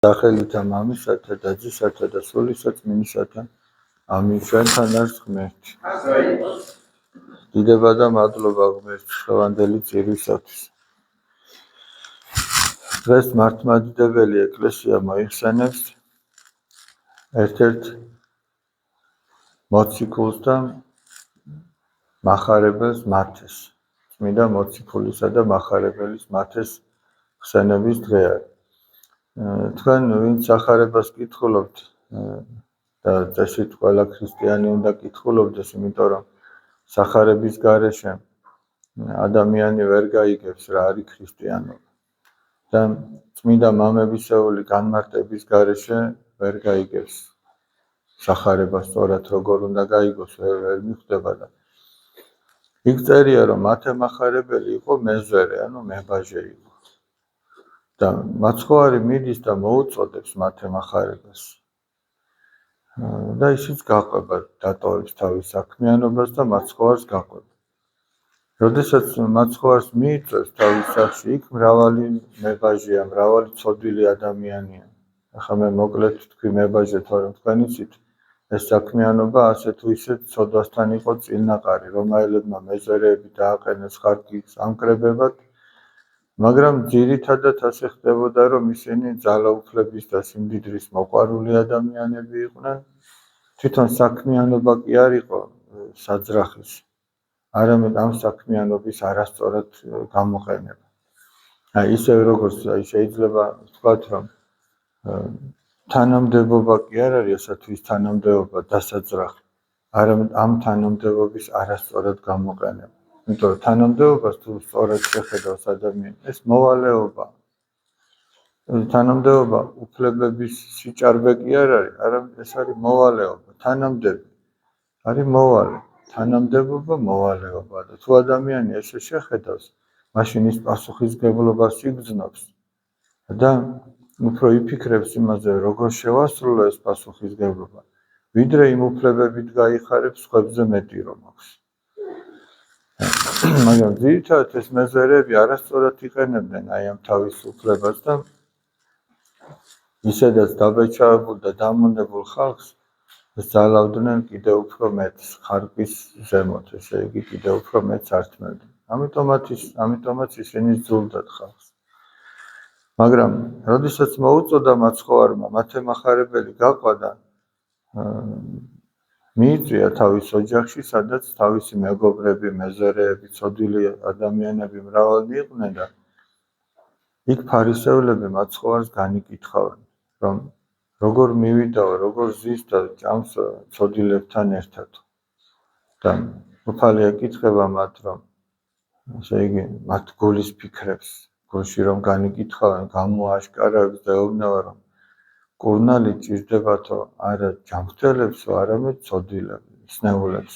სახელითა მამისათა და ძისათა და სულისა წმინდისათა. ამინ. ჩვენთან არის ღმერთი. დიდება და მადლობა ღმერთს ხევანდელი წირვისათვის. დღეს მართლმადიდებელი ეკლესია მოიხსენებს ერთ-ერთ მოციქულს და მახარებელს მათეს. წმინდა მოციქულისა და მახარებელის მათეს ხსენების დღე არის. თქვენ ვინც ახარებას კითხულობთ და წესით ყველა ქრისტიანი უნდა კითხულობდეს, იმიტომ რომ სახარების გარეშე ადამიანი ვერ გაიგებს რა არის ქრისტიანობა. და წმინდა მამებისეული განმარტების გარეშე ვერ გაიგებს სახარებას სწორად როგორ უნდა გაიგოს, ვერ მიხვდება და იქ წერია რომ მათე მახარებელი იყო მეზვერე, ანუ მებაჟე იყო. და მაცხოვარი მიდის და მოუწოდებს მათე მახარებას. და ისიც გაყვება, დატოვებს თავის საქმიანობას და მაცხოვარს გაყვება. როდესაც მაცხოვარს მიიწევს თავის სახლში, იქ მრავალი მებაჟეა, მრავალი ცოდვილი ადამიანია. ახლა მე მოკლედ თქვი მებაჟე, თორემ თქვენ იცით, ეს საქმიანობა ასე თუ ისე ცოდვასთან იყო წილნაყარი, რომაელებმა მეზვერეები დააყენეს ხარკის ამკრებებად, მაგრამ ძირითადად ასე ხდებოდა, რომ ისინი ძალაუფლების და სიმდიდრის მოყვარული ადამიანები იყვნენ. თვითონ საქმიანობა კი არ იყო საძრახის, არამედ ამ საქმიანობის არასწორად გამოყენება. ისე როგორც შეიძლება ვთქვათ, რომ თანამდებობა კი არ არის ასათვის თანამდებობა დასაძრახი, არამედ ამ თანამდებობის არასწორად გამოყენება. იმიტომ რომ თანამდებობას თუ სწორად შეხედავს ადამიანი, ეს მოვალეობა. თანამდებობა უფლებების სიჭარბე კი არ არის, არამედ ეს არის მოვალეობა. თანამდები არის მოვალე. თანამდებობა მოვალეობა და თუ ადამიანი ესე შეხედავს, მაშინ ის პასუხისმგებლობას იგრძნობს და უფრო იფიქრებს იმაზე, როგორ შევასრულო ეს პასუხისმგებლობა, ვიდრე იმ უფლებებით გაიხარებს სხვებზე მეტი რომ აქვს. მაგრამ ძირითადად ეს მეზვერეები არასწორად იყენებდნენ აი ამ თავის უფლებას და ისედაც დაბეჭავებულ და დამონდებულ ხალხს ძალავდნენ კიდევ უფრო მეტს ხარკის ზემოთ, ესე იგი კიდევ უფრო მეტს ართმევდნენ. ამიტომაც ისინი ძულდათ ხალხს. მაგრამ როდესაც მოუწოდა მაცხოვარმა მათე მახარებელი გაყვა და მიიწვია თავის ოჯახში, სადაც თავისი მეგობრები, მეზვერეები, ცოდვილი ადამიანები მრავალი იყვნენ და იქ ფარისევლები მაცხოვარს განიკითხავენ, რომ როგორ მივიდაო, როგორ ზის და ჭამს ცოდვილებთან ერთად. და უფალი ეკითხება მათ, რომ ესე იგი მათ გულის ფიქრებს, გულში რომ განიკითხავენ, გამოაშკარავებს და ეუბნება, რომ კურნალი ჭირდებათო არა ჯანმრთელებსო, არამედ ცოდვილებს, სნეულებს.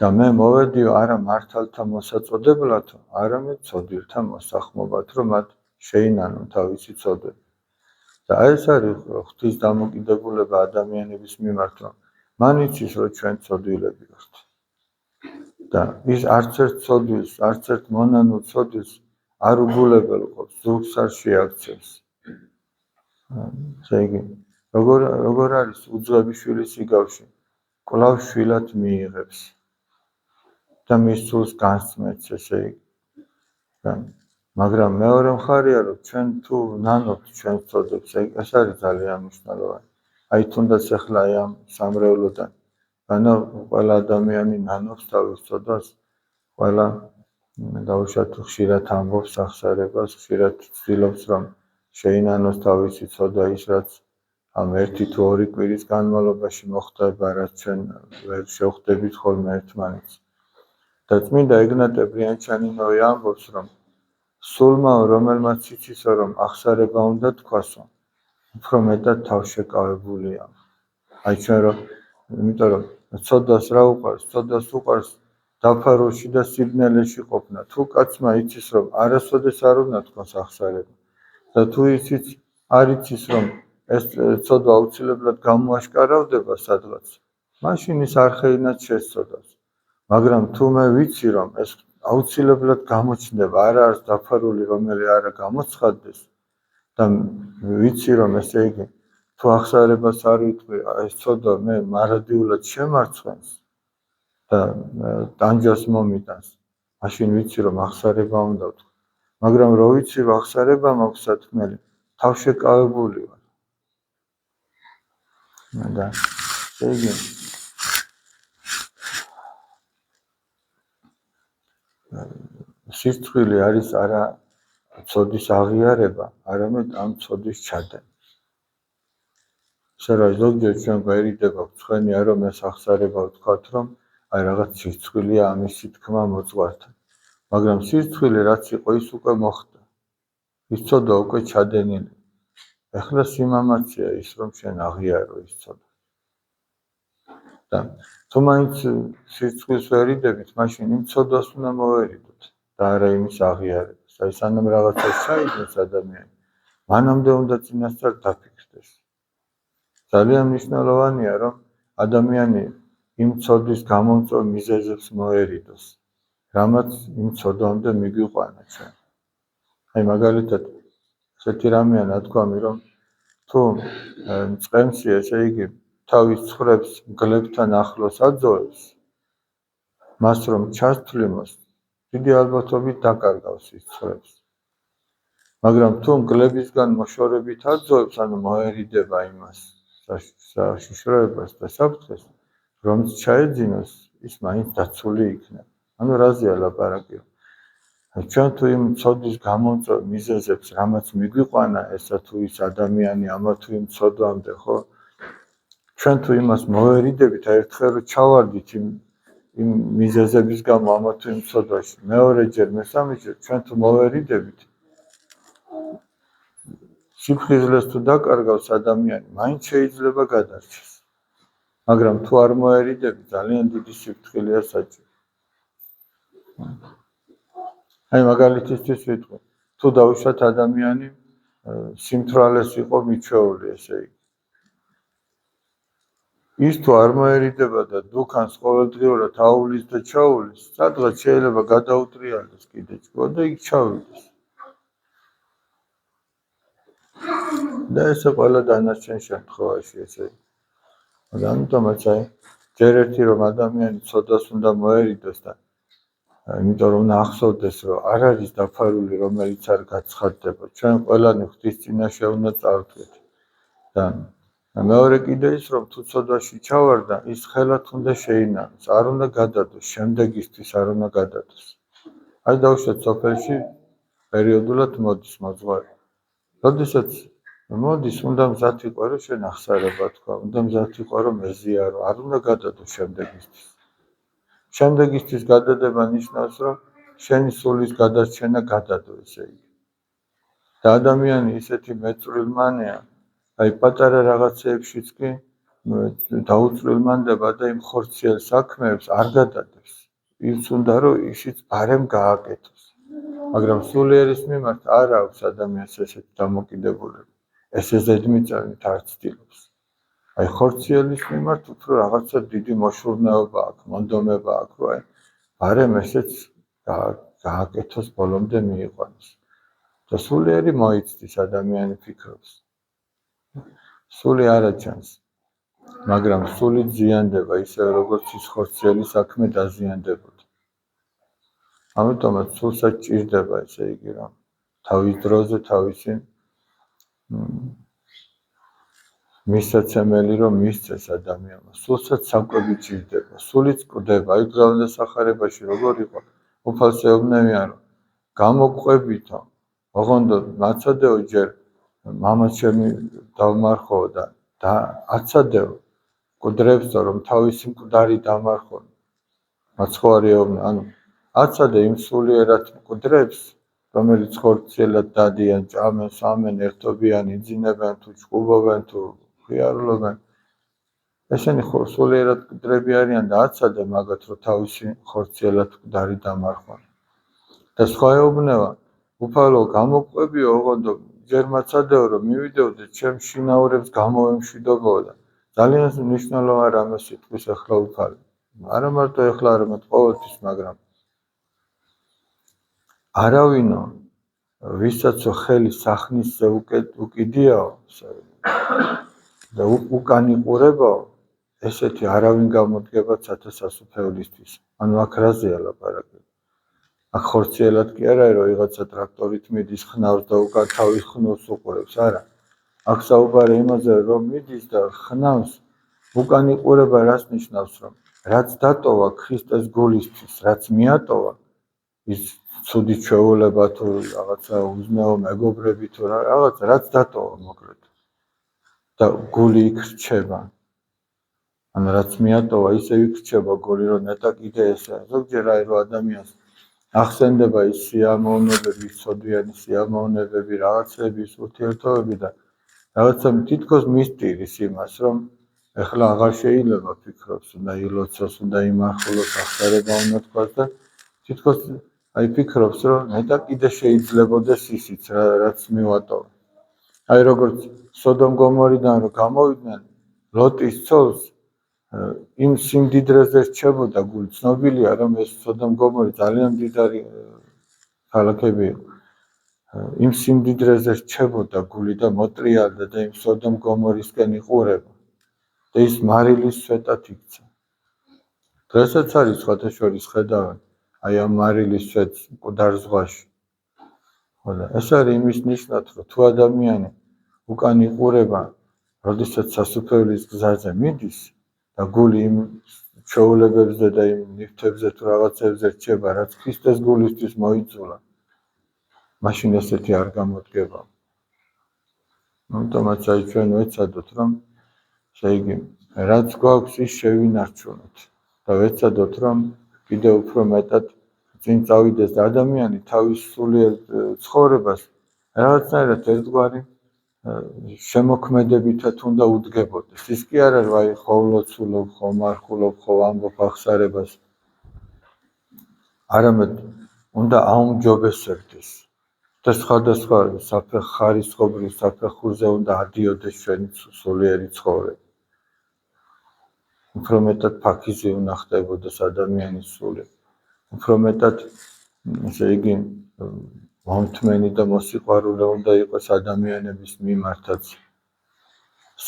და მე მოვედიო არა მართალთა მოსაწოდებლათო, არამედ ცოდვილთა მოსახმობათ, რომ მათ შეინანონ თავისი ცოდვები. და ეს არის ღვთის დამოკიდებულება ადამიანების მიმართ, რომ მან იცის, რომ ჩვენ ცოდვილები ვართ. და ის არც ერთ ცოდვილს, არც ერთ მონანულ ცოდვილს არ უგულებელყოფს, ზურგს არ შეაქცევს. ესე იგი, როგორ არის უძღვები შვილის იგავში, კვლავ შვილად მიიღებს და მის სულს განსწმებს, ესე იგი. მაგრამ მეორე მხარეა, რომ ჩვენ თუ ნანობთ ჩვენს ცოდვებს, ეს არის ძალიან მნიშვნელოვანი. აი თუნდაც ახლა აი ამ სამრევლოდან ყველა ადამიანი ნანობს თავის ცოდვას, ყველა დაუშვათ ხშირად ამბობს სახსარებას, ხშირად ცდილობს, რომ შეინანოს თავისი ცოდვა ის, რაც ამ 1 თუ 2 კვირის განმავლობაში მოხდება, რაც ჩვენ ვერ შევხვდებით ხოლმე ერთმანეთს. და წმინდა ეგნატე ბრიანჩანინოვი ამბობს, რომ სულმაო, რომელმაც იცისო, რომ ახსარება უნდა თქვასო, უფრო მეტად თავშეკავებულია. აი ჩვენ რომ, იმიტომ რომ ცოდვას რა უყვარს? ცოდვას უყვარს დაფარულში და სიბნელეში ყოფნა. თუ კაცმა იცის, რომ არასოდეს არ უნდა თქვას ახსარება და თუ ისიც არ იცის, რომ ეს ცოდვა აუცილებლად გამოაშკარავდება სადღაც, მაშინ ის არხეინად შესწოდავს. მაგრამ თუ მე ვიცი, რომ ეს აუცილებლად გამოჩნდება, არა არის დაფარული, რომელი არა გამოცხადდეს და ვიცი რომ ესე იგი თუ ახსარებას არ ვიტყვი ეს ცოდვა მე მარადიულად შემარცხვენს და ტანჯას მომიტანს მაშინ ვიცი რომ ახსარება უნდა ვთქვი მაგრამ რო ვიცი რომ ახსარება მაქვს სათქმელი თავშეკავებული ვარ და ესე იგი სირცხვილი არის არა ცოდის აღიარება, არამედ ამ ცოდის ჩადენა. ისე რომ ზოგჯერ ჩვენ გვერიდება ცხენია რომ ეს ახსარება ვთქვათ რომ აი რაღაც სირცხვილია ამისი თქმა მოძღვართან. მაგრამ სირცხვილი რაც იყო ის უკვე მოხდა. ის ცოდვა უკვე ჩადენილი. ეხლა სიმამაცია ის რომ შენ აღიარო ის ცოდვა. და თუ მაინც სირცხვილს ვერიდებით, მაშინ იმ ცოდვას უნდა მოვერიდოთ და არა იმის აღიარებას. აი სანამ რაღაცას ჩაიდგეს ადამიანი, მანამდე უნდა წინასწარ დაფიქრდეს. ძალიან მნიშვნელოვანია რომ ადამიანი იმ ცოდვის გამომწვევ მიზეზებს მოერიდოს, რამაც იმ ცოდვამდე მიგვიყვანა ჩვენ. აი მაგალითად, ესეთი რამეა ნათქვამი რომ თუ წყემსი ესე იგი თავის ცხვრებს მგლებთან ახლოს აძოვებს, მას რომ ჩასთვლიმოს, დიდი ალბათობით დაკარგავს ის ცხვრებს. მაგრამ თუ მგლებისგან მოშორებით აძოვებს, ანუ მოერიდება იმას, საშიშროებას და საფრთხეს, რომ ჩაეძინოს, ის მაინც დაცული იქნება. ანუ რაზეა ლაპარაკი? ჩვენ თუ იმ ცოდვის გამომწვევ მიზეზებს, რამაც მიგვიყვანა ესა თუ ის ადამიანი ამა თუ იმ ცოდვამდე, ხო? ჩვენ თუ იმას მოვერიდებით, ერთხელ ჩავარდით იმ მიზეზების გამო ამა თუ იმ ცოდვაში, მეორეჯერ, მესამეჯერ, ჩვენ თუ მოვერიდებით, სიფხიზლეს თუ დაკარგავს ადამიანი, მაინც შეიძლება გადარჩეს. მაგრამ თუ არ მოერიდებით, ძალიან დიდი სიფრთხილეა საჭირო. აი მაგალითისთვის ვიტყვი, თუ დავუშვათ ადამიანი სიმთვრალეს იყო მიჩვეული, ესე იგი. ის თუ არ მოერიდება და დუქანს ყოველდღიურად აუვლის და ჩაუვლის, სადღაც შეიძლება გადაუტრიალდეს კიდე ჭკუა და იქ ჩავიდეს. და ესე ყველა დანარჩენ შემთხვევაში ესე იგი. ამიტომაც აი ჯერ ერთი რომ ადამიანი ცოდვას უნდა მოერიდოს და იმიტომ რომ უნდა ახსოვდეს რომ არ არის დაფარული რომელიც არ გაცხადდება. ჩვენ ყველანი ღვთის წინაშე უნდა წავდგეთ. და მეორე კიდე ის რომ თუ ცოდვაში ჩავარდა, ის ხელად უნდა შეინაროს, არ უნდა გადადოს, შემდეგისთვის არ უნდა გადადოს. აი დავუშვათ სოფელში პერიოდულად მოდის მოძღვარი. როდესაც მოდის, უნდა მზად იყო რომ შენ ახსარება თქვა, უნდა მზად იყო რომ ეზიარო, არ უნდა გადადოს შემდეგისთვის. შემდეგისთვის გადადება ნიშნავს რომ შენი სულის გადარჩენა გადადო ესე იგი. და ადამიანი ისეთი მეწვრილმანია, აი პატარა რაღაცეებშიც კი დაუწვრილმანდება და იმ ხორციელ საქმეებს არ გადადებს. ის უნდა რომ ისიც ბარემ გააკეთოს. მაგრამ სულიერის მიმართ არ აქვს ადამიანს ესეთი დამოკიდებულება. ესე ზედმიწევნით არ ცდილობს. აი ხორციელის მიმართ უფრო რაღაცა დიდი მოშურნეობა აქვს, მონდომება აქვს, რომ აი ბარემ ესეც გააკეთოს, ბოლომდე მიიყვანოს. და სულიერი მოიცდის ადამიანი ფიქრობს. სული არ აჩანს, მაგრამ სული ზიანდება ისე როგორც ის ხორციელი საქმე დაზიანდებოდა. ამიტომაც სულსაც ჭირდება ესე იგი რომ თავის დროზე თავისი მისაცემელი რომ მისცეს ადამიანმა. სულსაც საკვები ჭირდება, სულიც კვდება. აი გზავნილ სახარებაში როგორ იყო? უფალს ეუბნებიან რომ გამოყვებითო, ოღონდ მაცადეო ჯერ მამა ჩემი დავმარხო და აცადეო კვდრებსო რომ თავისი მკვდარი დამარხონ. მაცხოვარი ეუბნება, ანუ აცადე იმ სულიერად მკვდრებს, რომელიც ხორციელად დადიან, ჭამენ, სამენ, ერთობიან, იძინებენ თუ ჭკუბობენ თუ ხიარულობენ. ესენი სულიერად მკვდრები არიან და აცადე მაგათ რომ თავისი ხორციელად მკვდარი დამარხონ. და სხვა ეუბნება, უფალო გამოყვებიო, ოღონდ ჯერ მაცადეო რომ მივიდეოდე ჩემ შინაურებს გამოვემშვიდობო და ძალიან მნიშვნელოვანი რამე სიტყვის ახლა უფალი. არა მარტო ახლა, არამედ ყოველთვის, მაგრამ არავინო ვისაც ხელი სახნისზე უკიდიაო და უკან იყურებაო, ესეთი არავინ გამოდგება ცათა სასუფევლისთვის. ანუ აქ რაზეა ლაპარაკი? აქ ხორციელად კი არა, რომ ვიღაცა ტრაქტორით მიდის, ხნავს და უკან თავის ხნოს უყურებს, არა. აქ საუბარი იმაზე, რომ მიდის და ხნავს, უკან იყურება რას ნიშნავს, რომ რაც დატოვა ქრისტეს გულისთვის, რაც მიატოვა, ის ცუდი ჩვეულება თუ რაღაცა უზნეო მეგობრები თუ რაღაცა, რაც დატოვა მოკლედ. და გული იქ რჩება. ანუ რაც მიატოვა, ისე იქ რჩება გული, რომ ნეტა კიდე ესა. ზოგჯერ აი რომ ადამიანს ახსენდება ის სიამოვნებები, ცოდვიანი სიამოვნებები, რაღაცები, ურთიერთობები და რაღაცა თითქოს მისტირის იმას, რომ ეხლა აღარ შეიძლება ფიქრობს, უნდა ილოცოს, უნდა იმახულოს, ახსარება უნდა თქვას და თითქოს აი ფიქრობს, რომ ნეტა კიდე შეიძლებოდეს ისიც, რაც მივატოვა. აი როგორც სოდომ გომორიდან რომ გამოვიდნენ ლოტის ცოლს, იმ სიმდიდრეზე რჩებოდა გული. ცნობილია, რომ ეს სოდომ გომორი ძალიან მდიდარი ქალაქები იყო. იმ სიმდიდრეზე რჩებოდა გული და მოტრიალდა და იმ სოდომ გომორისკენ იყურება. და ის მარილის სვეტად იქცა. დღესაც არის სხვათა შორის ხედავენ, აი ამ მარილის სვეტს მკვდარ ზღვაში. ხოლო ეს არის იმის ნიშნად, რომ თუ ადამიანი უკან იყურება, როდესაც სასუფეველის გზაზე მიდის და გული იმ ჩვეულებებზე და იმ ნივთებზე თუ რაღაცებზე რჩება, რაც ქრისტეს გულისთვის მოიწულა, მაშინ ესეთი არ გამოდგება. ამიტომაც აი ჩვენ ვეცადოთ, რომ შეიგი რაც გვაქვს ის შევინარჩუნოთ და ვეცადოთ, რომ კიდევ უფრო მეტად წინ წავიდეს და ადამიანი თავის სულიერ ცხოვრებას რაღაცნაირად ერთგვარი შემოქმედებითად უნდა უდგებოდეს. ის კი არა, რომ აი ხო ვლოცულობ, ხო მარხულობ, ხო ამბობ ახსარებას. არამედ უნდა აუმჯობესებდეს და სხვადასხვა ხარისხობრივ საფეხურზე უნდა ადიოდეს ჩვენი სულიერი ცხოვრება. უფრო მეტად ფაქიზი უნდა ხდებოდეს ადამიანის სული. უფრო მეტად ესე იგი მომთმენი და მოსიყვარულე უნდა იყოს ადამიანების მიმართაც.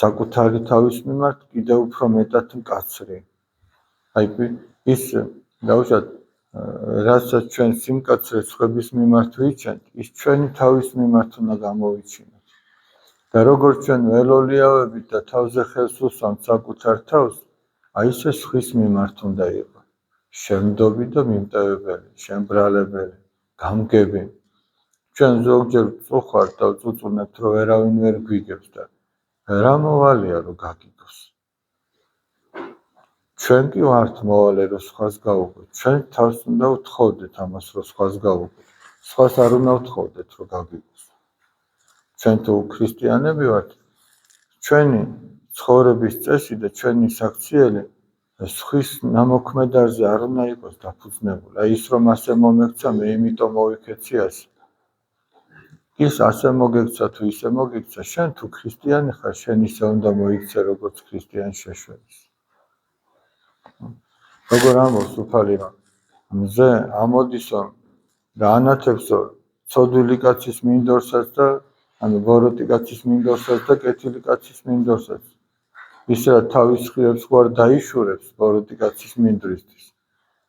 საკუთარი თავის მიმართ კიდევ უფრო მეტად მკაცრი. აი ის დავუშვათ, რასაც ჩვენ სიმკაცრეს სხვების მიმართ ვიჩენთ, ის ჩვენი თავის მიმართ უნდა გამოვიჩინოთ. და როგორც ჩვენ ველოლიავებით და თავზე ხელს უსვამთ საკუთარ თავს, აი ესე სხვის მიმართ უნდა იყოს. შემდობი და მიმტევებელი, შემბრალებელი, გამგები. ჩვენ ზოგჯერ წუხართ და წუწუნებთ, რომ ვერავინ ვერ გვიგებს და რა მოვალია რომ გაგიგოს. ჩვენ კი ვართ მოვალე რომ სხვას გავუგოთ. ჩვენ თავს უნდა ვთხოვდეთ ამას რომ სხვას გავუგოთ. სხვას არ უნდა ვთხოვდეთ რომ გაგიგოს. ჩვენ თუ ქრისტიანები ვართ, ჩვენი ცხოვრების წესი და ჩვენი საქციელი სხვის ნამოქმედარზე არ უნდა იყოს დაფუძნებული. აი ის რომ ასე მომექცა, მე იმიტომ მოვიქეცი ასე. ის ასე მოგექცა თუ ისე მოგექცა, შენ თუ ქრისტიანი ხარ, შენ ისე უნდა მოიქცე როგორც ქრისტიან შეშვების. როგორ ამბობს უფალი რომ მზე ამოდისო და ანათებსო ცოდვილი კაცის მინდორსაც და ანუ ბოროტი კაცის მინდორსაც და კეთილი კაცის მინდორსაც. ისე რა თავის ხიებს გვარ დაიშურებს ბოროტი კაცის მინდვრისთვის.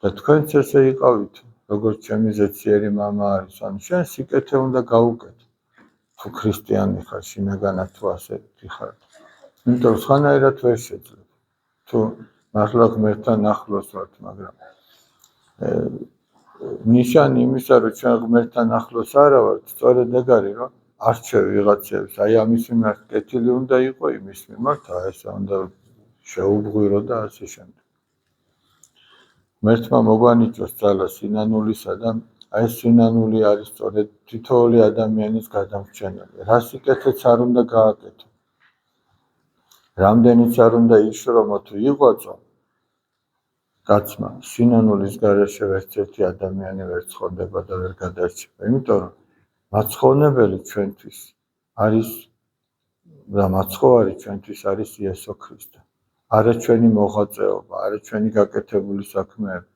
და თქვენც ესე იყავით, როგორც ჩემი ზეციერი მამა არის, ანუ შენ სიკეთე უნდა გაუკეთო. თუ ქრისტიანი ხარ, შინაგანად თუ ასეთი ხარ. იმიტომ რომ სხვანაირად ვერ შეძლებ. თუ მართლა ღმერთთან ახლოს ვართ, მაგრამ ნიშანი იმისა, რომ ჩვენ ღმერთთან ახლოს არა ვართ, სწორედ ეგ არის, რომ არჩევ ვიღაცებს, აი ამის მიმართ კეთილი უნდა იყო, იმის მიმართ ესა უნდა შეუბღვირო და ასე შემდეგ. ღმერთმა მოგვანიჭოს ძალა სინანულისა და აი ეს სინანული არის სწორედ თითოეული ადამიანის გადამრჩენელი. რა სიკეთეც არ უნდა გააკეთო. რამდენიც არ უნდა იშრომო თუ იღვაწო, კაცმა სინანულის გარეშე ვერც ერთი ადამიანი ვერ ცხოვრდება და ვერ გადარჩება. იმიტომ რომ მაცხოვნებელი ჩვენთვის არის და მაცხოვარი ჩვენთვის არის იესო ქრისტე. არა ჩვენი მოღვაწეობა, არა ჩვენი გაკეთებული საქმეები,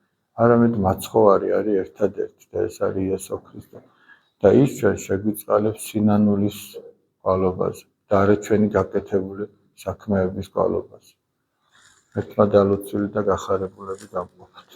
არამედ მაცხოვარი არის ერთადერთი და ეს არის იესო ქრისტე. და ის ჩვენ შეგვიწყალებს სინანულის გვალობაზე და არა ჩვენი გაკეთებული საქმეების გვალობაზე. ერთმანეთს და გახარებულები გამყოფოთ.